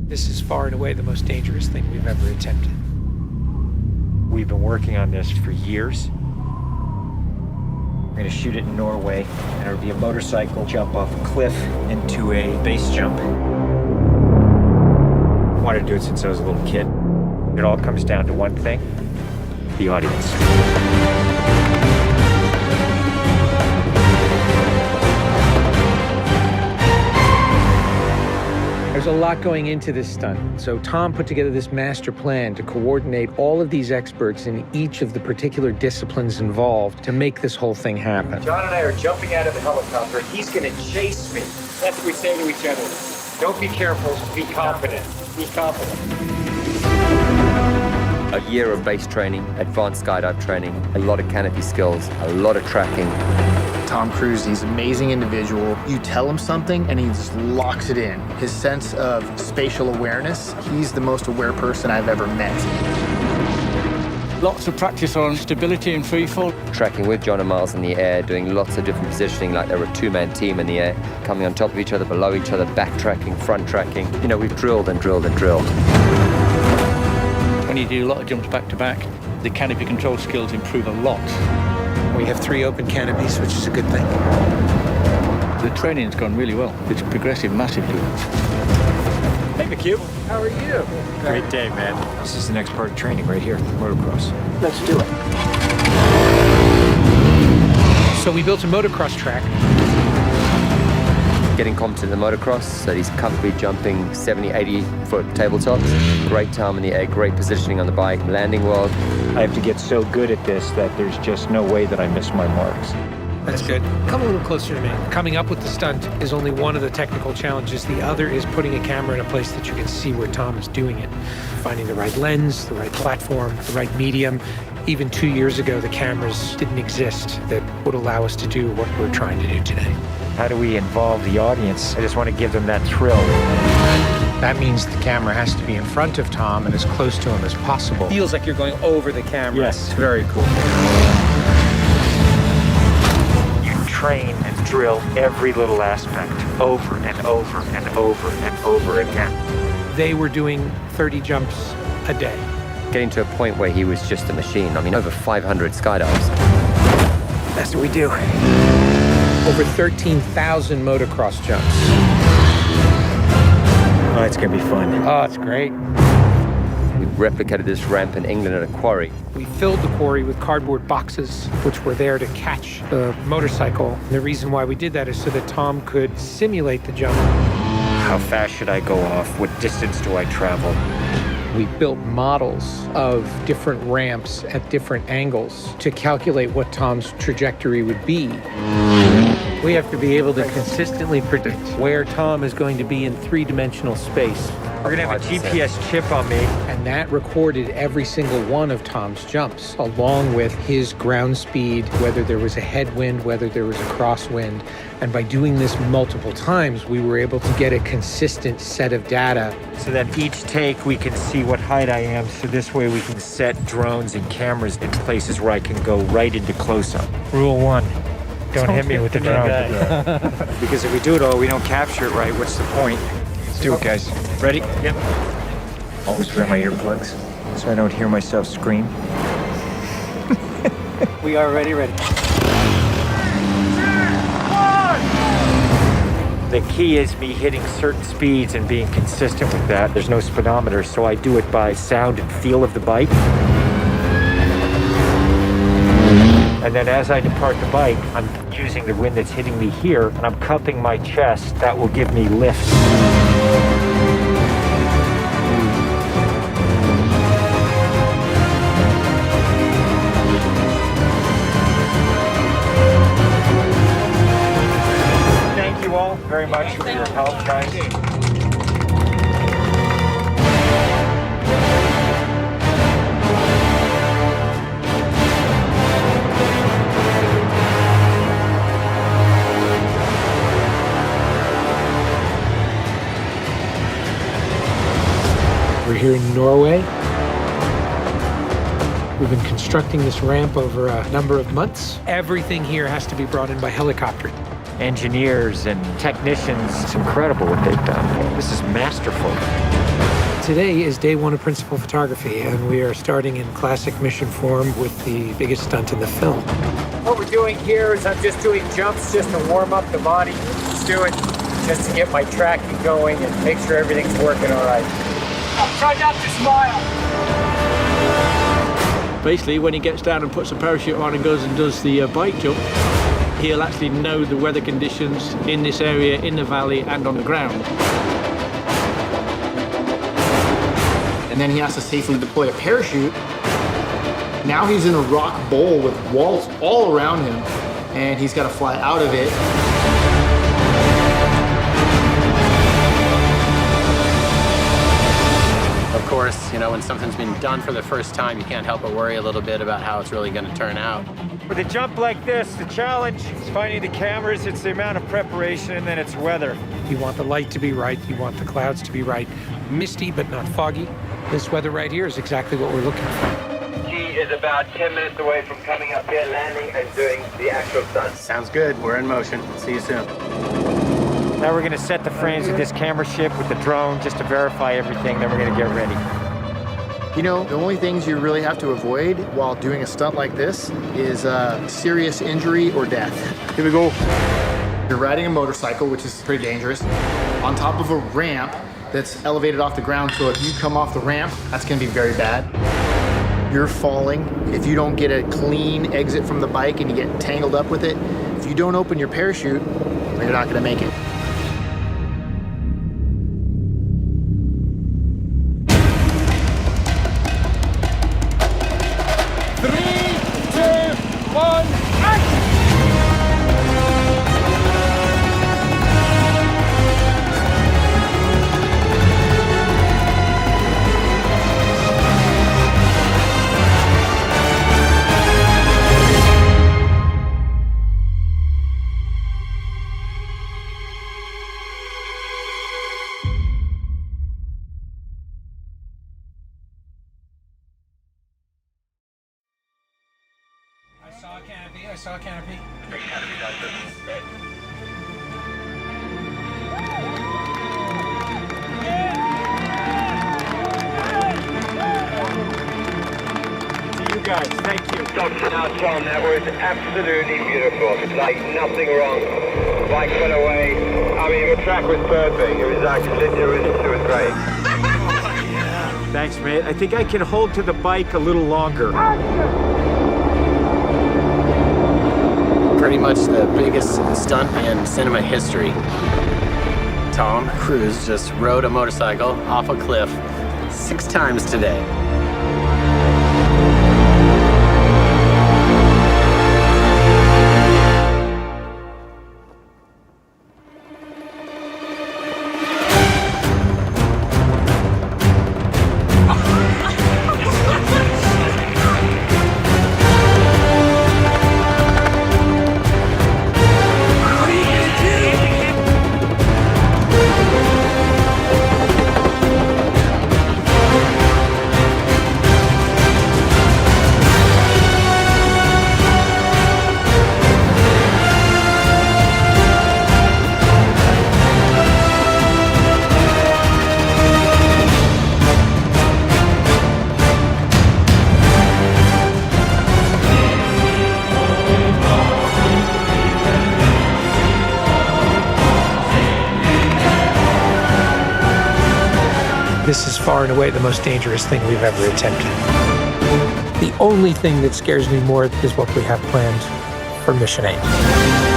This is far and away the most dangerous thing we've ever attempted. We've been working on this for years. We're gonna shoot it in Norway, and it'll be a motorcycle jump off a cliff into a base jump. I wanted to do it since I was a little kid. It all comes down to one thing: the audience. There's a lot going into this stunt, so Tom put together this master plan to coordinate all of these experts in each of the particular disciplines involved to make this whole thing happen. John and I are jumping out of the helicopter. He's gonna chase me. That's what we say to each other. Don't be careful, be confident. Be confident. A year of base training, advanced skydive training, a lot of canopy skills, a lot of tracking. Tom Cruise, he's an amazing individual. You tell him something and he just locks it in. His sense of spatial awareness, he's the most aware person I've ever met. Lots of practice on stability and freefall. Tracking with John and Miles in the air, doing lots of different positioning, like they were a two-man team in the air, coming on top of each other, below each other, backtracking, front tracking. You know, we've drilled and drilled and drilled. When you do a lot of jumps back to back, the canopy control skills improve a lot. We have 3 open canopies, which is a good thing. The training's gone really well. It's progressive massively. Hey, McHugh. How are you? Great day, man. This is the next part of training right here, motocross. Let's do it. So we built a motocross track. Getting competent in the motocross, so he's comfortably jumping 70, 80-foot tabletops. Great time in the air, great positioning on the bike, landing well. I have to get so good at this that there's just no way that I miss my marks. That's good. Come a little closer to me. Coming up with the stunt is only one of the technical challenges. The other is putting a camera in a place that you can see where Tom is doing it. Finding the right lens, the right platform, the right medium. Even 2 years ago, the cameras didn't exist that would allow us to do what we're trying to do today. How do we involve the audience? I just want to give them that thrill. That means the camera has to be in front of Tom and as close to him as possible. Feels like you're going over the camera. Yes, very cool. You train and drill every little aspect over and over and over and over again. They were doing 30 jumps a day. Getting to a point where he was just a machine. I mean, over 500 skydives. That's what we do. Over 13,000 motocross jumps. Oh, it's gonna be fun. Oh, it's great. We replicated this ramp in England at a quarry. We filled the quarry with cardboard boxes, which were there to catch the motorcycle. And the reason why we did that is so that Tom could simulate the jump. How fast should I go off? What distance do I travel? We built models of different ramps at different angles to calculate what Tom's trajectory would be. We have to be able to consistently predict where Tom is going to be in 3-dimensional space. We're gonna have a GPS chip on me. And that recorded every single one of Tom's jumps, along with his ground speed, whether there was a headwind, whether there was a crosswind. And by doing this multiple times, we were able to get a consistent set of data. So that each take we can see what height I am, so this way we can set drones and cameras in places where I can go right into close-up. Rule 1, don't hit me with the drone. Because if we do it all, we don't capture it right, what's the point? Let's do it, guys. Ready? Yep. Always wear my earplugs so I don't hear myself scream. We are ready. The key is me hitting certain speeds and being consistent with that. There's no speedometer, so I do it by sound and feel of the bike. And then as I depart the bike, I'm using the wind that's hitting me here, and I'm cupping my chest. That will give me lift. Thank you all very much for your help, guys. We're here in Norway. We've been constructing this ramp over a number of months. Everything here has to be brought in by helicopter. Engineers and technicians, it's incredible what they've done. This is masterful. Today is day one of principal photography, and we are starting in classic mission form with the biggest stunt in the film. What we're doing here is I'm just doing jumps just to warm up the body. Just do it just to get my tracking going and make sure everything's working all right. Try not to smile. Basically, when he gets down and puts a parachute on and goes and does the bike jump, he'll actually know the weather conditions in this area, in the valley, and on the ground. And then he has to safely deploy a parachute. Now he's in a rock bowl with walls all around him, and he's got to fly out of it. Of course, you know, when something's been done for the first time, you can't help but worry a little bit about how it's really going to turn out. With a jump like this, the challenge is finding the cameras, it's the amount of preparation, and then it's weather. You want the light to be right, you want the clouds to be right. Misty, but not foggy. This weather right here is exactly what we're looking for. He is about 10 minutes away from coming up here, landing, and doing the actual stunt. Sounds good. We're in motion. See you soon. Now we're gonna set the frames with this camera ship with the drone just to verify everything, then we're gonna get ready. You know, the only things you really have to avoid while doing a stunt like this is serious injury or death. Here we go. You're riding a motorcycle, which is pretty dangerous, on top of a ramp that's elevated off the ground, so if you come off the ramp, that's gonna be very bad. You're falling. If you don't get a clean exit from the bike and you get tangled up with it, if you don't open your parachute, you're not gonna make it. I saw a canopy. To you guys, thank you. Dr. Now, Tom, that was absolutely beautiful. Like nothing wrong. Bike went away. I mean, the track was perfect. It was actually, it was great. Thanks, mate. I think I can hold to the bike a little longer. Pretty much the biggest stunt in cinema history. Tom Cruise just rode a motorcycle off a cliff 6 times today. This is far and away the most dangerous thing we've ever attempted. The only thing that scares me more is what we have planned for Mission 8.